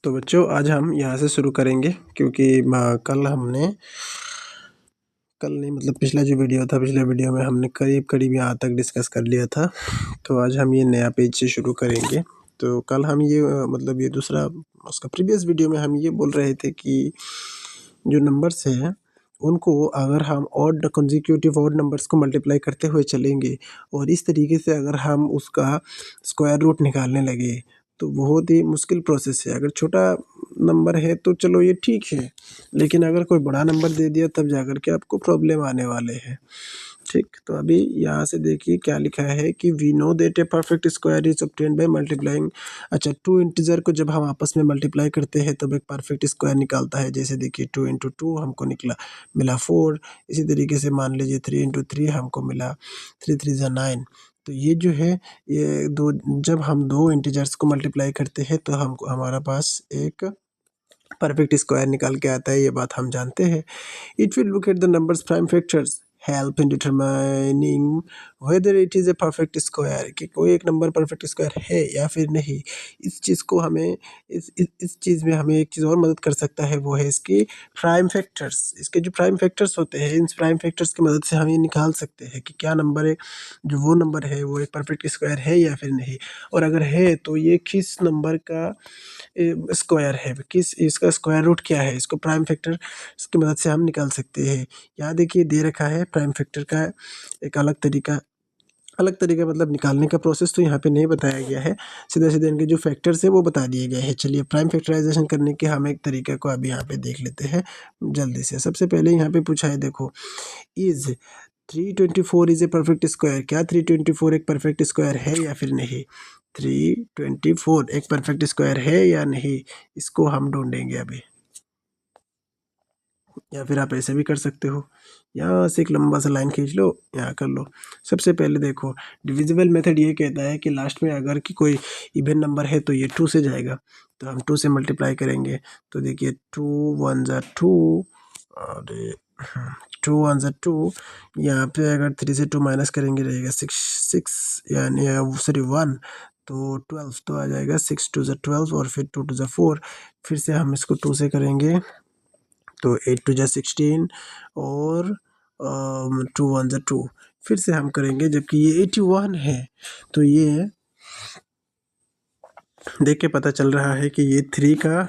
तो बच्चों आज हम यहाँ से शुरू करेंगे क्योंकि कल नहीं मतलब पिछला जो वीडियो था, पिछले वीडियो में हमने करीब यहाँ तक डिस्कस कर लिया था। तो आज हम ये नया पेज से शुरू करेंगे। तो कल हम ये मतलब ये दूसरा उसका प्रीवियस वीडियो में हम ये बोल रहे थे कि जो नंबर्स हैं उनको अगर हम ऑड कंसेक्यूटिव ऑड नंबर्स को मल्टीप्लाई करते हुए चलेंगे और इस तरीके से अगर हम उसका स्क्वायर रूट निकालने लगे तो बहुत ही मुश्किल प्रोसेस है। अगर छोटा नंबर है तो चलो ये ठीक है, लेकिन अगर कोई बड़ा नंबर दे दिया तब जाकर के आपको प्रॉब्लम आने वाले हैं। ठीक, तो अभी यहाँ से देखिए क्या लिखा है कि we know that a perfect square is obtained by multiplying. अच्छा, टू इंटीजर को जब हम आपस में मल्टीप्लाई करते हैं तब एक परफेक्ट स्क्वायर निकालता है। जैसे देखिए 2 इंटू 2 हमको मिला 4। इसी तरीके से मान लीजिए 3 इंटू 3 हमको मिला 3 3 ज़ा 9। तो ये जो है ये जब हम दो इंटीजर्स को मल्टीप्लाई करते हैं तो हमको हमारा पास एक परफेक्ट स्क्वायर निकाल के आता है, ये बात हम जानते हैं। It will look at the numbers prime factors help in determining whether it is a perfect square, कि कोई एक नंबर परफेक्ट स्क्वायर है या फिर नहीं। इस चीज़ को हमें इस चीज़ में हमें एक चीज़ और मदद कर सकता है, वो है इसकी प्राइम फैक्टर्स। इसके जो प्राइम फैक्टर्स होते हैं, इन प्राइम फैक्टर्स की मदद से हम ये निकाल सकते हैं कि क्या नंबर है, जो वो नंबर है वो एक परफेक्ट स्क्वायर है या फिर नहीं। और अगर है तो ये किस नंबर का स्क्वायर है, किस इसका स्क्वायर रूट क्या है, इसको प्राइम फैक्टर इसकी मदद से हम निकाल सकते हैं। यहाँ देखिए दे रखा है प्राइम फैक्टर का एक अलग तरीका मतलब निकालने का प्रोसेस तो यहाँ पे नहीं बताया गया है, सीधा इनके जो फैक्टर्स है वो बता दिए गए हैं। चलिए प्राइम फैक्टराइजेशन करने के हम एक तरीके को अभी यहाँ पे देख लेते हैं जल्दी से। सबसे पहले यहाँ पे पूछा है, देखो is 324 is a perfect square. क्या 324 एक परफेक्ट स्क्वायर है या फिर नहीं? 324 एक परफेक्ट स्क्वायर है या नहीं, इसको हम ढूंढेंगे अभी। या फिर आप ऐसे भी कर सकते हो, यहाँ से एक लंबा सा लाइन खींच लो, यहाँ कर लो। सबसे पहले देखो डिविजिबल मेथड ये कहता है कि लास्ट में अगर कि कोई इवन नंबर है तो ये 2 से जाएगा, तो हम 2 से मल्टीप्लाई करेंगे। तो देखिए 2 1 ज़ा 2 और 2 1 ज़ा 2। यहाँ पे अगर 3 से 2 माइनस करेंगे रहेगा 6 यानी सॉरी 1, तो 12 तो आ जाएगा। 6 2 ज़ा 12 और फिर 2 2 ज़ा 4। फिर से हम इसको 2 से करेंगे तो 8 2 ज़ा 16 और 2 1 ज़ा 2। फिर से हम करेंगे, जबकि ये 81 है। तो ये देख के पता चल रहा है कि ये 3 का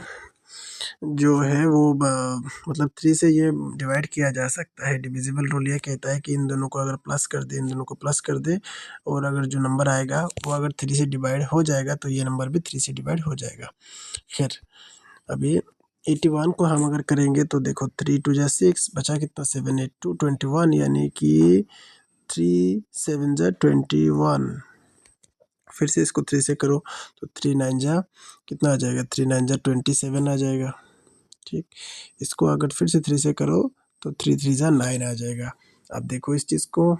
जो है वो मतलब 3 से ये डिवाइड किया जा सकता है। डिविजिबल रूल ये कहता है कि इन दोनों को अगर प्लस कर दे, इन दोनों को प्लस कर दे, और अगर जो नंबर आएगा वो अगर 3 से डिवाइड हो जाएगा तो ये नंबर भी 3 से डिवाइड हो जाएगा। खैर अभी 81 को हम अगर करेंगे तो देखो 3 2 ज़ा 6 बचा कितना 7 8 2 21, यानी कि 3 7 ज़ा 21। फिर से इसको 3 से करो तो 3 9 ज़ा कितना आ जाएगा, 3 9 ज़ा 27 आ जाएगा। ठीक, इसको अगर फिर से 3 से करो तो 3 3 ज़ा 9 आ जाएगा। अब देखो इस चीज़ को,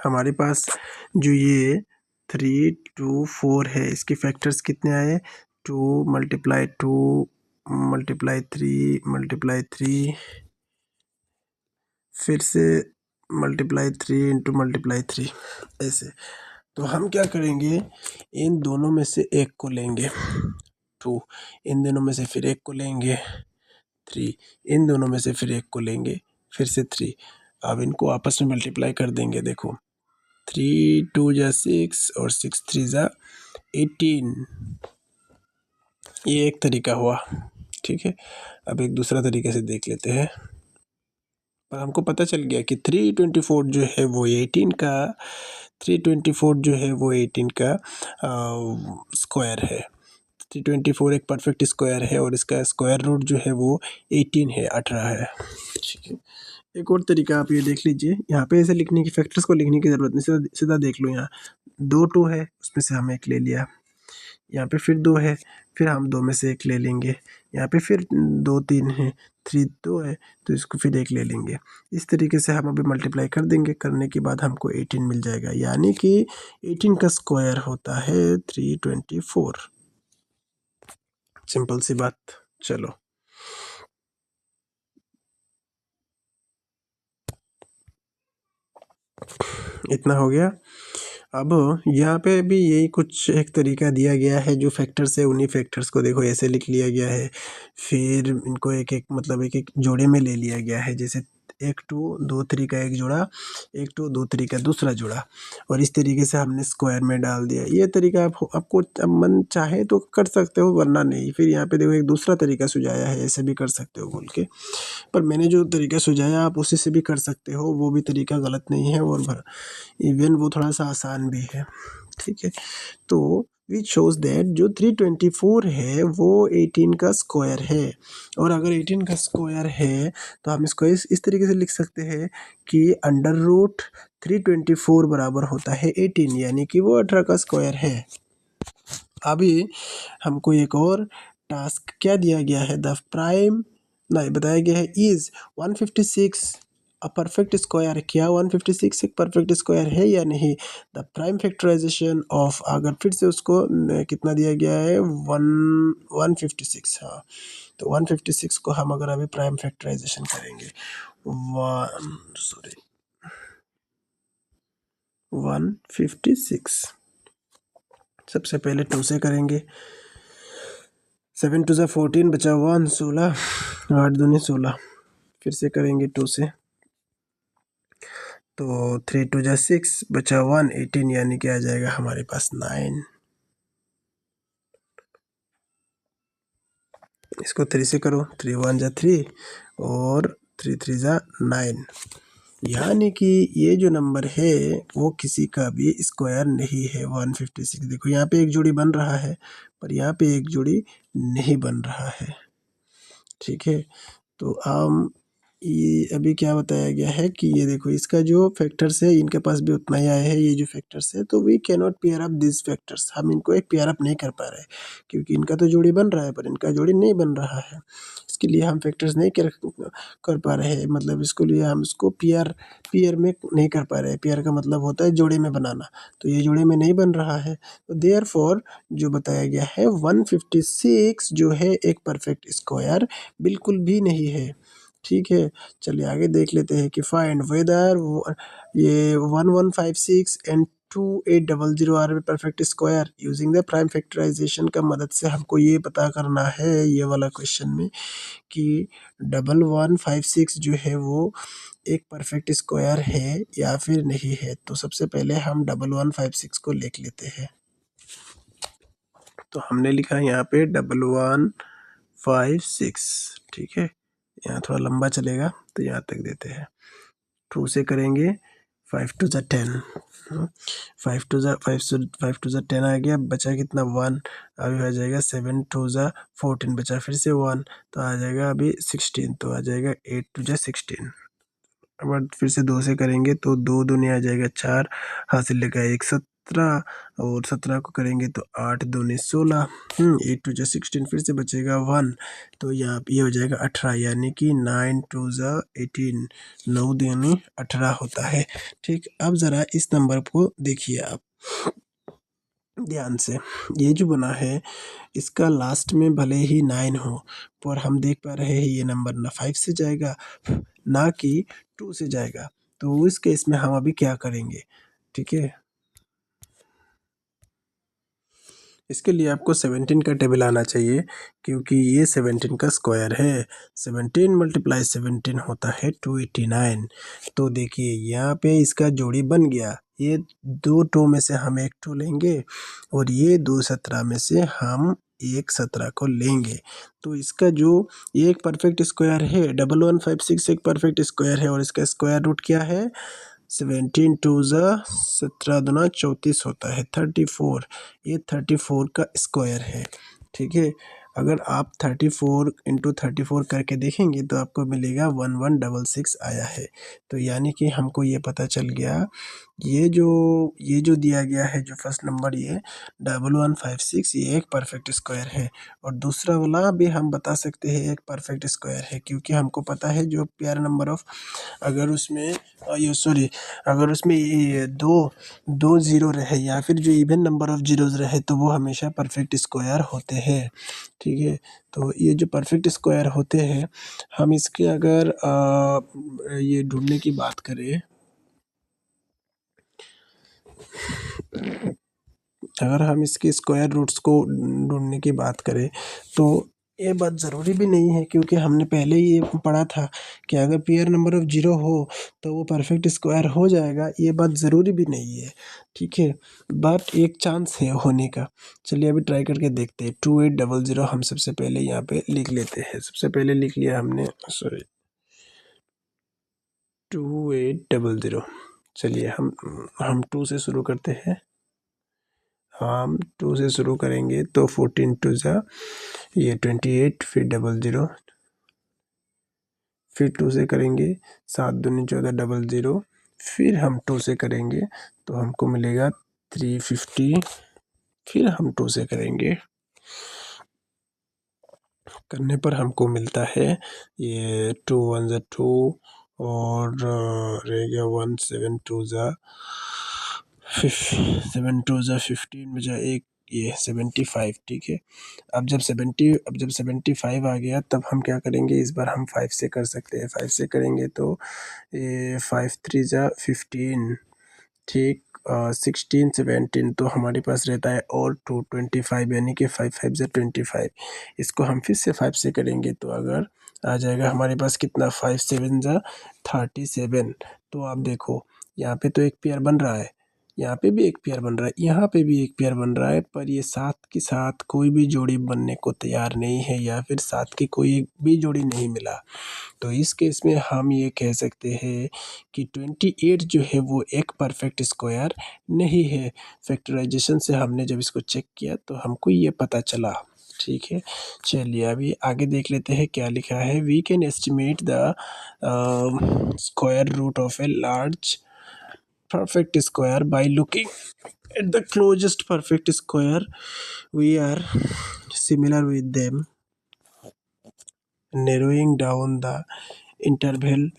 हमारे पास जो ये 3 2 4 है, इसके फैक्टर्स कितने आए, 2 मल्टीप्लाई 2 मल्टीप्लाई 3 मल्टीप्लाई 3, फिर से मल्टीप्लाई 3 इंटू मल्टीप्लाई 3, ऐसे। तो हम क्या करेंगे, इन दोनों में से एक को लेंगे 2, इन दोनों में से फिर एक को लेंगे 3, इन दोनों में से फिर एक को लेंगे फिर से 3। अब इनको आपस में मल्टीप्लाई कर देंगे। देखो 3 2 ज़ा 6 और 6 3 ज़ा 18। ये एक तरीका हुआ, ठीक है। अब एक दूसरा तरीके से देख लेते हैं। पर हमको पता चल गया कि 324 जो है वो 18 का 324 जो है वो 18 का स्क्वायर है। 324 एक परफेक्ट स्क्वायर है और इसका स्क्वायर रूट जो है वो 18 है, 18 है। ठीक है, एक और तरीका आप ये देख लीजिए, यहाँ पे ऐसे लिखने की फैक्टर्स को लिखने की ज़रूरत नहीं, सीधा देख लो। यहाँ 2 2 है, उसमें से हम एक ले लिया। यहाँ पे फिर 2 है, फिर हम 2 में से एक ले लेंगे। यहाँ पे फिर 2 3 है, 3 2 है, तो इसको फिर एक ले लेंगे। इस तरीके से हम अभी मल्टीप्लाई कर देंगे, करने के बाद हमको 18 मिल जाएगा, यानी कि 18 का स्क्वायर होता है 324। सिंपल सी बात। चलो इतना हो गया। अब यहाँ पे भी यही कुछ एक तरीका दिया गया है, जो फैक्टर्स है उन्हीं फैक्टर्स को देखो ऐसे लिख लिया गया है, फिर इनको एक एक मतलब एक एक जोड़े में ले लिया गया है, जैसे 1 2 3 का एक जोड़ा, 1 2 2 3 का दूसरा जोड़ा, और इस तरीके से हमने स्क्वायर में डाल दिया। ये तरीका आपको अब मन चाहे तो कर सकते हो, वरना नहीं। फिर यहाँ पे देखो एक दूसरा तरीका सुझाया है, ऐसे भी कर सकते हो बोल के, पर मैंने जो तरीका सुझाया आप उसी से भी कर सकते हो, वो भी तरीका गलत नहीं है, और इवन वो थोड़ा सा आसान भी है। ठीक है, तो विच शोज दैट जो 324 है वो 18 का स्क्वायर है, और अगर 18 का स्क्वायर है तो हम इसको इस तरीके से लिख सकते हैं कि अंडर रूट 324 बराबर होता है 18, यानी कि वो 18 का स्क्वायर है। अभी हमको एक और टास्क क्या दिया गया है, द प्राइम नहीं बताया गया है इज 156 अ परफेक्ट स्क्वायर। क्या 156 एक परफेक्ट स्क्वायर है या नहीं? द प्राइम फैक्टराइजेशन ऑफ, अगर फिर से उसको कितना दिया गया है, 156। हाँ, तो 156 को हम अगर अभी प्राइम फैक्टराइजेशन करेंगे, 156 सबसे पहले 2 से करेंगे, 7 2 ज़ा 14 बचा 1 16, 8 दूनी 16, फिर से करेंगे 2 से, तो 3 2 ज़ा 6 बचा 1 18, यानी कि आ जाएगा हमारे पास 9। इसको 3 से करो, 3 1 ज़ा 3 और 3 3 ज़ा 9, यानी कि ये जो नंबर है वो किसी का भी स्क्वायर नहीं है 156। देखो यहाँ पे एक जोड़ी बन रहा है, पर यहाँ पे एक जोड़ी नहीं बन रहा है। ठीक है, तो हम ये अभी क्या बताया गया है कि ये देखो इसका जो फैक्टर्स है इनके पास भी उतना ही आया है, ये जो फैक्टर्स है, तो we can not pair up this factors, हम इनको एक पेयर अप नहीं कर पा रहे, क्योंकि इनका तो जोड़ी बन रहा है पर इनका जोड़ी नहीं बन रहा है। इसके लिए हम फैक्टर्स नहीं कर पा रहे हैं, मतलब इसको लिए हम इसको पेयर में नहीं कर पा रहे। पेयर का मतलब होता है जोड़े में बनाना, तो ये जोड़े में नहीं बन रहा है, तो देयरफॉर जो बताया गया है 156 जो है एक परफेक्ट स्क्वायर बिल्कुल भी नहीं है। ठीक है, चलिए आगे देख लेते हैं कि फाइंड वेदर ये 1156 and 2800 are perfect square using the prime factorisation का मदद से हमको ये पता करना है ये वाला क्वेश्चन में कि 1156 जो है वो एक परफेक्ट स्क्वायर है या फिर नहीं है। तो सबसे पहले हम 1156 को लिख लेते हैं, तो हमने लिखा यहाँ पे 1156। ठीक है, यहाँ थोड़ा लंबा चलेगा तो यहाँ तक देते हैं, 2 से करेंगे, 5 2 ज़ा 10, 5 2 ज़ा 10 आ गया, बचा कितना 1, अभी आ जाएगा 7 2 ज़ा 14, बचा फिर से 1, तो आ जाएगा अभी 16, तो आ जाएगा 8 2 ज़ा 16। अब फिर से 2 से करेंगे तो 2 दूनी आ जाएगा 4, हासिल लेगा 1 17, और 17 को करेंगे तो 8 दूनी 16, 8 2 ज़ा 16, फिर से बचेगा 1, तो यहाँ पे ये हो जाएगा 18, यानी कि 9 2 ज़ा 18, 9 दूनी 18 होता है। ठीक, अब ज़रा इस नंबर को देखिए आप ध्यान से, ये जो बना है इसका लास्ट में भले ही 9 हो, पर हम देख पा रहे हैं ये नंबर ना 5 से जाएगा ना कि 2 से जाएगा, तो इस केस में हम अभी क्या करेंगे? ठीक है, इसके लिए आपको 17 का टेबल आना चाहिए, क्योंकि ये 17 का स्क्वायर है। 17 × 17 होता है 289। तो देखिए यहाँ पे इसका जोड़ी बन गया, ये 2 टो में से हम 1 टो लेंगे और ये 2 17 में से हम 1 17 को लेंगे। तो इसका जो ये एक परफेक्ट स्क्वायर है, 1156 एक परफेक्ट स्क्वायर है, और इसका स्क्वायर रूट क्या है? 17 2 ज़ा 17 दूना 34 होता है 34, ये 34 का स्क्वायर है। ठीक है, अगर आप 34 × 34 करके देखेंगे तो आपको मिलेगा 1166 आया है। तो यानी कि हमको ये पता चल गया, ये जो दिया गया है जो फर्स्ट नंबर ये 1156 ये एक परफेक्ट स्क्वायर है, और दूसरा वाला भी हम बता सकते हैं एक परफेक्ट स्क्वायर है, क्योंकि हमको पता है जो पेयर नंबर ऑफ, अगर उसमें ये सॉरी अगर उसमें ये दो ज़ीरो रहे या फिर जो इवन नंबर ऑफ ज़ीरोज़ रहे तो वो हमेशा परफेक्ट स्क्वायर होते हैं। ठीक है, तो ये जो परफेक्ट स्क्वायर होते हैं, हम इसके अगर ये ढूंढने की बात करें अगर हम इसके स्क्वायर रूट्स को ढूंढने की बात करें तो ये बात ज़रूरी भी नहीं है, क्योंकि हमने पहले ही ये पढ़ा था कि अगर पेयर नंबर ऑफ जीरो हो तो वो परफेक्ट स्क्वायर हो जाएगा। ये बात ज़रूरी भी नहीं है, ठीक है, बट एक चांस है होने का। चलिए अभी ट्राई करके देखते हैं। 2800 हम सबसे पहले यहाँ पे लिख लेते हैं। सबसे पहले लिख लिया हमने, सॉरी, 2800। चलिए हम 2 से शुरू करते हैं। हम 2 से शुरू करेंगे तो 14 टू ज़ा ये 28, फिर 00, फिर 2 से करेंगे 7 दूनी 14, 00, फिर हम 2 से करेंगे तो हमको मिलेगा 350, फिर हम 2 से करेंगे, करने पर हमको मिलता है ये 2 1 ज़ा 2 और रह गया 1 7 2 ज़ा 7 2 ज़ा 15 में जा एक ये 75, ठीक है। अब जब 75 आ गया तब हम क्या करेंगे, इस बार हम 5 से कर सकते हैं। 5 से करेंगे तो ये 5 3 ज़ा 15, ठीक, 16 17 तो हमारे पास रहता है और 225, यानी कि 5 5 ज़ा 25। इसको हम फिर से 5 से करेंगे तो अगर आ जाएगा हमारे पास कितना, 5 7 ज़ा 37। तो आप देखो यहाँ पे तो एक पेयर बन रहा है, यहाँ पे भी एक पेयर बन रहा है, यहाँ पे भी एक पेयर बन रहा है, पर ये साथ के साथ कोई भी जोड़ी बनने को तैयार नहीं है, या फिर साथ की कोई भी जोड़ी नहीं मिला। तो इस केस में हम ये कह सकते हैं कि 28 जो है वो एक परफेक्ट स्क्वायर नहीं है। फैक्टराइजेशन से हमने जब इसको चेक किया तो हमको ये पता चला, ठीक है। चलिए अभी आगे देख लेते हैं क्या लिखा है। We can estimate the square root of a large perfect square by looking at the closest perfect square we are similar with them, narrowing down the interval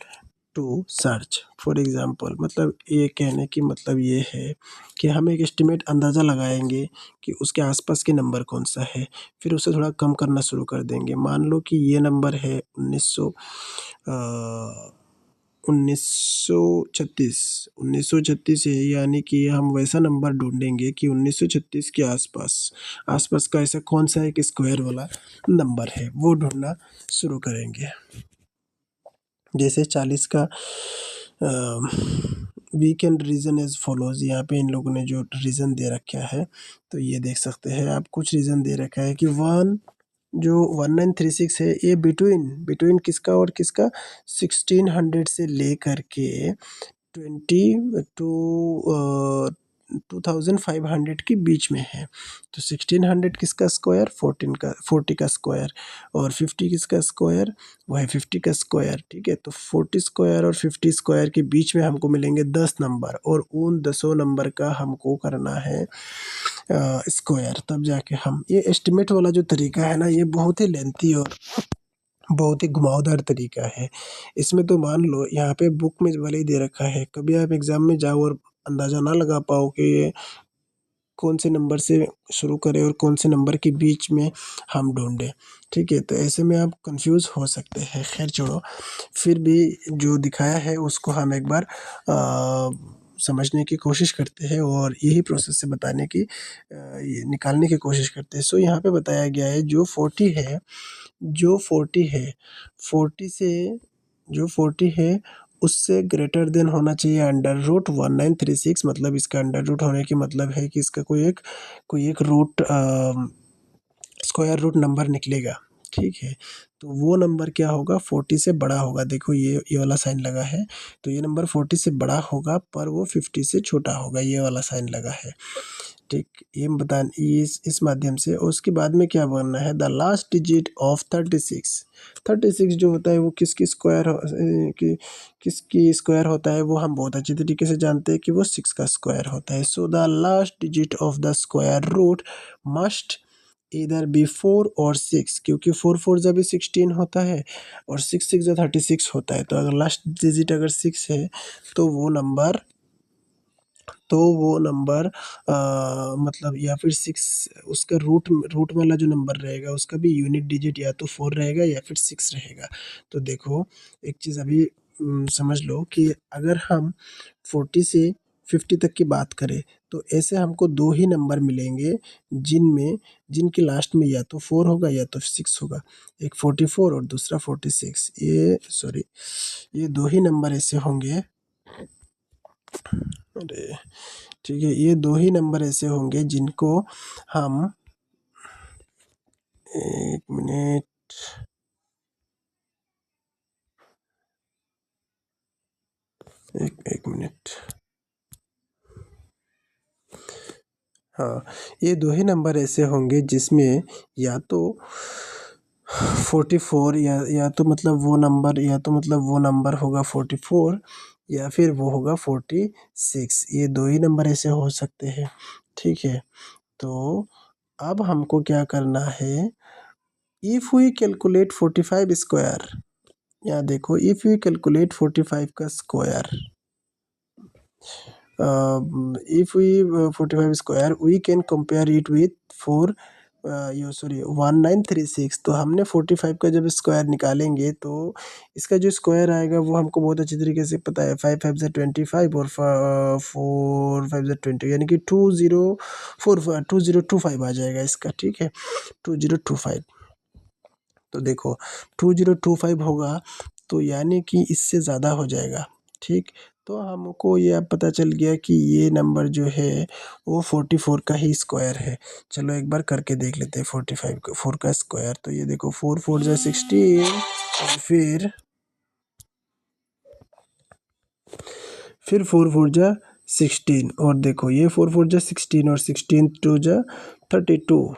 to search. For example, मतलब ये कहने की मतलब ये है कि हम एक एस्टिमेट अंदाज़ा लगाएंगे कि उसके आसपास के नंबर कौन सा है, फिर उसे थोड़ा कम करना शुरू कर देंगे। मान लो कि ये नंबर है 1936 है, यानी कि हम वैसा नंबर ढूंढेंगे कि 1936 के आसपास का ऐसा कौन सा एक स्क्वायर वाला नंबर है, वो ढूंढना शुरू करेंगे। जैसे 40 का we can reason as follows. यहाँ पे इन लोगों ने जो रीज़न दे रखा है तो ये देख सकते हैं आप। कुछ रीज़न दे रखा है कि जो 1936 है ये बिटवीन किसका और किसका, 1600 से लेकर के 2500 के बीच में है। तो 1600 किसका स्क्वायर, 40 का स्क्वायर, और 50 किसका स्क्वायर, वो है 50 का स्क्वायर, ठीक है। तो 40 स्क्वायर और 50 स्क्वायर के बीच में हमको मिलेंगे 10 नंबर, और उन 10 नंबर का हमको करना है स्क्वायर। तब जाके हम ये एस्टिमेट वाला जो तरीका है ना, ये बहुत ही लेंथी और बहुत ही घुमावदार तरीका है। इसमें तो मान लो यहाँ पे बुक में भले ही दे रखा है, कभी आप एग्ज़ाम में जाओ और अंदाज़ा ना लगा पाओ कि ये कौन से नंबर से शुरू करें और कौन से नंबर के बीच में हम ढूँढें, ठीक है। तो ऐसे में आप कन्फ्यूज़ हो सकते हैं। खैर छोड़ो, फिर भी जो दिखाया है उसको हम एक बार समझने की कोशिश करते हैं और यही प्रोसेस से बताने की ये निकालने की कोशिश करते हैं। सो यहाँ पे बताया गया है जो 40 है, जो 40 है, 40 से जो 40 है उससे ग्रेटर देन होना चाहिए अंडर रूट 1936। मतलब इसका अंडर रूट होने की मतलब है कि इसका कोई एक रूट स्क्वायर रूट नंबर निकलेगा, ठीक है। तो वो नंबर क्या होगा, 40 से बड़ा होगा। देखो ये वाला साइन लगा है, तो ये नंबर 40 से बड़ा होगा पर वो 50 से छोटा होगा, ये वाला साइन लगा है, ठीक। ये इस माध्यम से। और उसके बाद में क्या बनना है, द लास्ट डिजिट ऑफ 36 जो होता है वो किसकी स्क्वायर होता है, वो हम बहुत अच्छी तरीके से जानते हैं कि वो 6 का स्क्वायर होता है। So the last digit of the square root must इधर बी 4 और 6, क्योंकि 4 4 जब भी 16 होता है और 6 6 जब 36 होता है। तो अगर लास्ट डिजिट अगर 6 है तो वो नंबर मतलब या फिर 6 उसका रूट वाला जो नंबर रहेगा उसका भी यूनिट डिजिट या तो 4 रहेगा या फिर 6 रहेगा। तो देखो एक चीज़ अभी समझ लो कि अगर हम 40 से 50 तक की बात करें तो ऐसे हमको 2 ही नंबर मिलेंगे जिनके लास्ट में या तो 4 होगा या तो 6 होगा। एक 44 और दूसरा 46। ये 2 ही नंबर ऐसे होंगे। अरे ठीक है, ये 2 ही नंबर ऐसे होंगे जिनको हम 1 मिनट एक मिनट। हाँ, ये 2 ही नंबर ऐसे होंगे जिसमें या तो 44 या तो मतलब वो नंबर होगा 44 या फिर वो होगा 46। ये 2 ही नंबर ऐसे हो सकते हैं। ठीक है, तो अब हमको क्या करना है, इफ वी कैलकुलेट 45 स्क्वायर, यहाँ देखो इफ वी कैलकुलेट 45 का square, if we 45 square we can compare it with 1936। तो हमने 45 का जब स्क्वायर निकालेंगे तो इसका जो स्क्वायर आएगा वो हमको बहुत अच्छी तरीके से पता है। 5 5 25 और 4 5 20, यानी कि 2025 आ जाएगा इसका। ठीक है, 2025। तो देखो 2025 होगा तो यानी कि इससे ज़्यादा हो जाएगा। ठीक, तो हमको ये अब पता चल गया कि ये नंबर जो है वो 44 का ही स्क्वायर है। चलो एक बार करके देख लेते हैं 45 का 4 का स्क्वायर। तो ये देखो 4 4 जा 16 और फिर 4 4 जा 16 और देखो ये 4 4 जा 16 और 16 2 जा 32।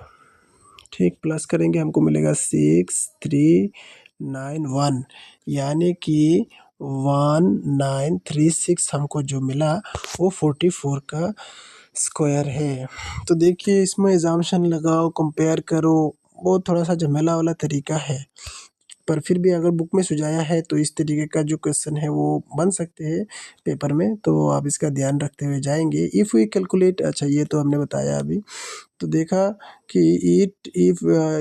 ठीक, प्लस करेंगे हमको मिलेगा 6391, यानी कि 1936 हमको जो मिला वो 44 का स्क्वायर है। तो देखिए इसमें एग्जाम्पशन लगाओ, कंपेयर करो, वो थोड़ा सा झमेला वाला तरीका है, पर फिर भी अगर बुक में सुझाया है तो इस तरीके का जो क्वेश्चन है वो बन सकते हैं पेपर में। तो आप इसका ध्यान रखते हुए जाएंगे। इफ़ वी कैलकुलेट, अच्छा ये तो हमने बताया अभी। तो देखा कि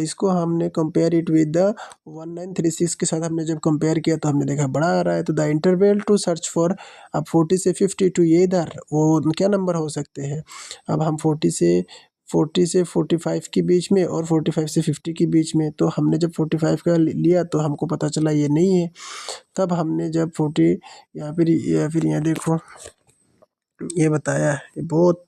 इसको हमने कंपेयर इट विद द 1936 के साथ हमने जब कंपेयर किया तो हमने देखा बड़ा आ रहा है। तो the interval to search for, अब 40 से 52 ये इधर वो क्या नंबर हो सकते हैं। अब हम 40 से 45 के बीच में और 45 से 50 के बीच में, तो हमने जब 45 का लिया तो हमको पता चला ये नहीं है। तब हमने जब 40 या फिर यहाँ देखो ये बताया है, ये बहुत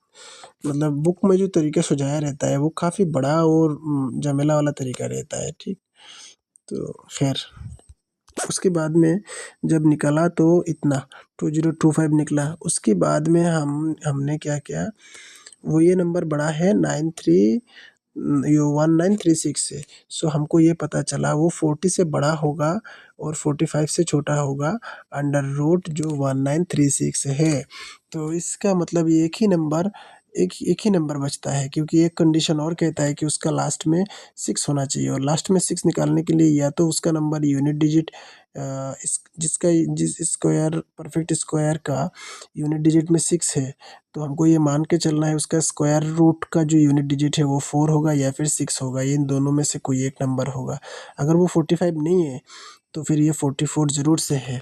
मतलब बुक में जो तरीका सुझाया रहता है वो काफ़ी बड़ा और झमेला वाला तरीका रहता है। ठीक, तो खैर उसके बाद में जब निकला तो इतना 2025 निकला। उसके बाद में हमने क्या किया, वो ये नंबर बड़ा है 1936 से। सो हमको ये पता चला वो 40 से बड़ा होगा और 45 से छोटा होगा, अंडर रूट जो 1936 है। तो इसका मतलब ये एक ही नंबर बचता है, क्योंकि एक कंडीशन और कहता है कि उसका लास्ट में 6 होना चाहिए, और लास्ट में 6 निकालने के लिए या तो उसका नंबर यूनिट डिजिट जिस स्क्वायर परफेक्ट स्क्वायर का यूनिट डिजिट में 6 है, तो हमको ये मान के चलना है उसका स्क्वायर रूट का जो यूनिट डिजिट है वो 4 होगा या फिर 6 होगा, इन दोनों में से कोई एक नंबर होगा। अगर वो 45 नहीं है तो फिर ये 44 जरूर से है।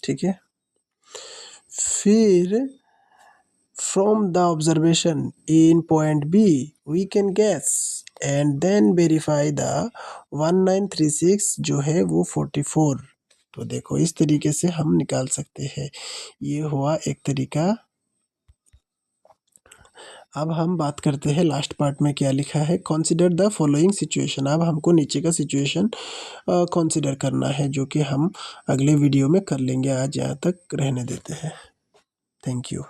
ठीक है, फिर from the observation in point B we can guess and then verify the 1936 जो है वो 44। तो देखो इस तरीके से हम निकाल सकते हैं, ये हुआ एक तरीका। अब हम बात करते हैं लास्ट पार्ट में क्या लिखा है, कंसीडर द फॉलोइंग सिचुएशन। अब हमको नीचे का सिचुएशन कंसीडर करना है, जो कि हम अगले वीडियो में कर लेंगे। आज यहाँ तक रहने देते हैं। Thank you.